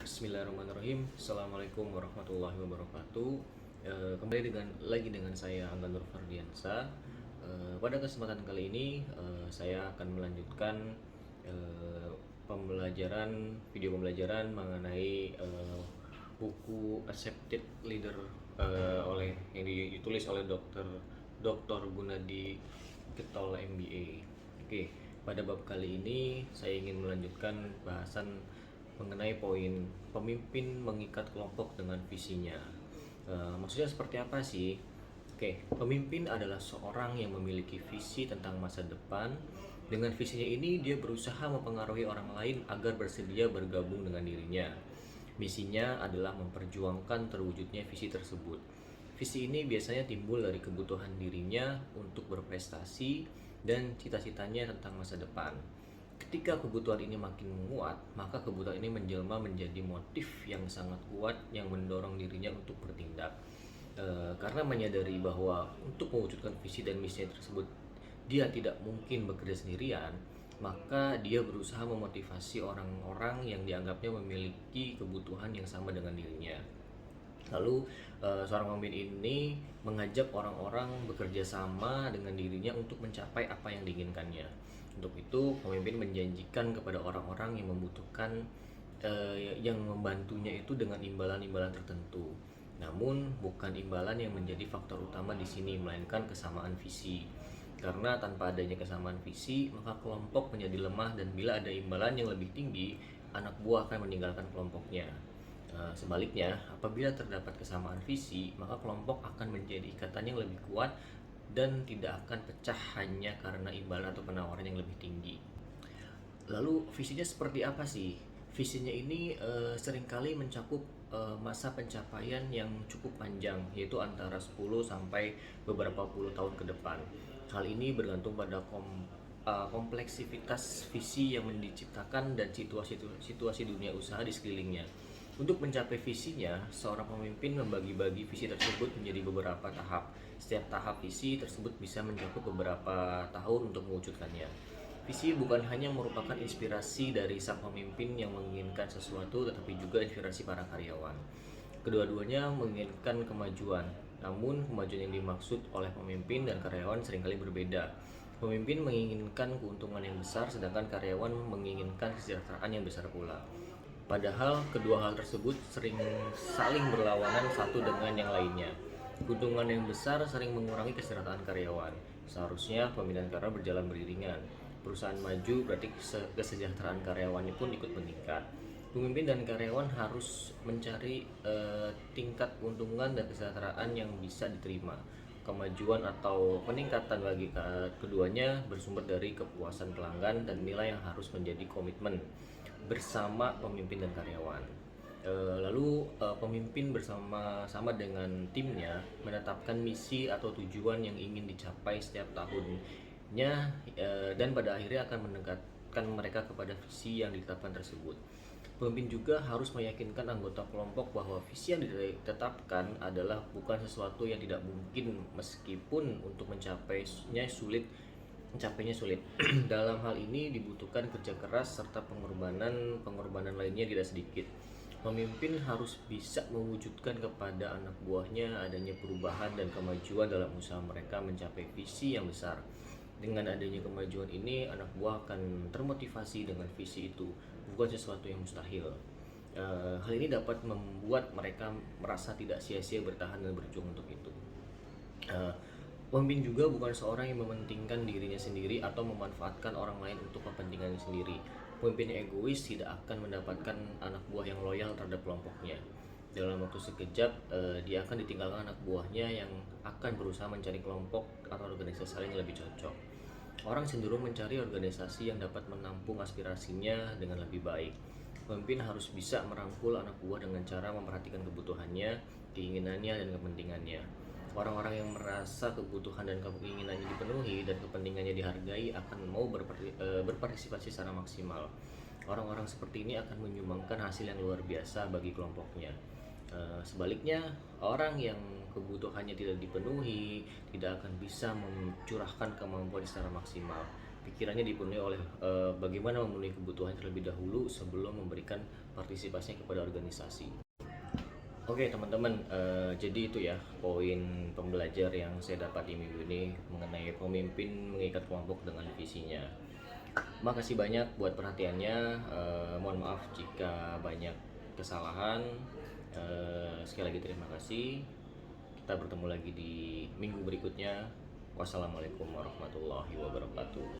Bismillahirrahmanirrahim. Assalamualaikum warahmatullahi wabarakatuh. Kembali lagi dengan saya Angga Nur Fardiansa. Pada kesempatan kali ini saya akan melanjutkan eh, video pembelajaran mengenai buku Accepted Leader yang ditulis oleh Dr. Gunadi Ketol MBA. Oke, pada bab kali ini saya ingin melanjutkan bahasan mengenai poin pemimpin mengikat kelompok dengan visinya. Maksudnya seperti apa sih? Oke, pemimpin adalah seorang yang memiliki visi tentang masa depan. Dengan visinya ini, dia berusaha mempengaruhi orang lain agar bersedia bergabung dengan dirinya. Misinya adalah memperjuangkan terwujudnya visi tersebut. Visi ini biasanya timbul dari kebutuhan dirinya untuk berprestasi dan cita-citanya tentang masa depan. Ketika kebutuhan ini makin menguat, maka kebutuhan ini menjelma menjadi motif yang sangat kuat yang mendorong dirinya untuk bertindak. Karena menyadari bahwa untuk mewujudkan visi dan misi tersebut dia tidak mungkin bekerja sendirian, maka dia berusaha memotivasi orang-orang yang dianggapnya memiliki kebutuhan yang sama dengan dirinya. Lalu seorang pemimpin ini mengajak orang-orang bekerja sama dengan dirinya untuk mencapai apa yang diinginkannya. Untuk itu, pemimpin menjanjikan kepada orang-orang yang membutuhkan yang membantunya itu dengan imbalan-imbalan tertentu. Namun, bukan imbalan yang menjadi faktor utama di sini, melainkan kesamaan visi. Karena tanpa adanya kesamaan visi, maka kelompok menjadi lemah dan bila ada imbalan yang lebih tinggi, anak buah akan meninggalkan kelompoknya. Sebaliknya, apabila terdapat kesamaan visi, maka kelompok akan menjadi ikatan yang lebih kuat dan tidak akan pecah hanya karena imbalan atau penawaran yang lebih tinggi. Lalu visinya seperti apa sih? Visinya ini seringkali mencakup masa pencapaian yang cukup panjang, yaitu antara 10 sampai beberapa puluh tahun ke depan. Hal ini bergantung pada kompleksitas visi yang diciptakan dan situasi dunia usaha di sekelilingnya. Untuk mencapai visinya, seorang pemimpin membagi-bagi visi tersebut menjadi beberapa tahap. Setiap tahap visi tersebut bisa mencakup beberapa tahun untuk mewujudkannya. Visi bukan hanya merupakan inspirasi dari sang pemimpin yang menginginkan sesuatu, tetapi juga inspirasi para karyawan. Kedua-duanya menginginkan kemajuan, namun kemajuan yang dimaksud oleh pemimpin dan karyawan seringkali berbeda. Pemimpin menginginkan keuntungan yang besar, sedangkan karyawan menginginkan kesejahteraan yang besar pula. Padahal kedua hal tersebut sering saling berlawanan satu dengan yang lainnya. Keuntungan yang besar sering mengurangi kesejahteraan karyawan. Seharusnya pembinaan karyawan berjalan beriringan. Perusahaan maju berarti kesejahteraan karyawannya pun ikut meningkat. Pemimpin dan karyawan harus mencari tingkat keuntungan dan kesejahteraan yang bisa diterima. Kemajuan atau peningkatan bagi keduanya bersumber dari kepuasan pelanggan dan nilai yang harus menjadi komitmen bersama pemimpin dan karyawan. Lalu pemimpin bersama-sama dengan timnya menetapkan misi atau tujuan yang ingin dicapai setiap tahunnya, dan pada akhirnya akan mendekatkan mereka kepada visi yang ditetapkan tersebut. Pemimpin juga harus meyakinkan anggota kelompok bahwa visi yang ditetapkan adalah bukan sesuatu yang tidak mungkin meskipun untuk mencapainya sulit. Dalam hal ini dibutuhkan kerja keras serta pengorbanan lainnya tidak sedikit. Pemimpin harus bisa mewujudkan kepada anak buahnya adanya perubahan dan kemajuan dalam usaha mereka mencapai visi yang besar. Dengan adanya kemajuan ini, anak buah akan termotivasi dengan visi itu, bukan sesuatu yang mustahil. Hal ini dapat membuat mereka merasa tidak sia-sia bertahan dan berjuang untuk itu. Pemimpin juga bukan seorang yang mementingkan dirinya sendiri atau memanfaatkan orang lain untuk kepentingannya sendiri. Pemimpin yang egois tidak akan mendapatkan anak buah yang loyal terhadap kelompoknya. Dalam waktu sekejap, dia akan ditinggalkan anak buahnya yang akan berusaha mencari kelompok atau organisasi lain yang lebih cocok. Orang cenderung mencari organisasi yang dapat menampung aspirasinya dengan lebih baik. Pemimpin harus bisa merangkul anak buah dengan cara memperhatikan kebutuhannya, keinginannya, dan kepentingannya. Orang-orang yang merasa kebutuhan dan keinginannya dipenuhi dan kepentingannya dihargai akan mau berpartisipasi secara maksimal. Orang-orang seperti ini akan menyumbangkan hasil yang luar biasa bagi kelompoknya. Sebaliknya, orang yang kebutuhannya tidak dipenuhi tidak akan bisa mencurahkan kemampuan secara maksimal. pikirannya dipenuhi oleh bagaimana memenuhi kebutuhan terlebih dahulu sebelum memberikan partisipasinya kepada organisasi. Oke teman-teman, jadi itu ya poin pembelajar yang saya dapat di minggu ini mengenai pemimpin mengikat kelompok dengan visinya. Makasih banyak buat perhatiannya. Mohon maaf jika banyak kesalahan. Sekali lagi terima kasih. Kita bertemu lagi di minggu berikutnya. Wassalamualaikum warahmatullahi wabarakatuh.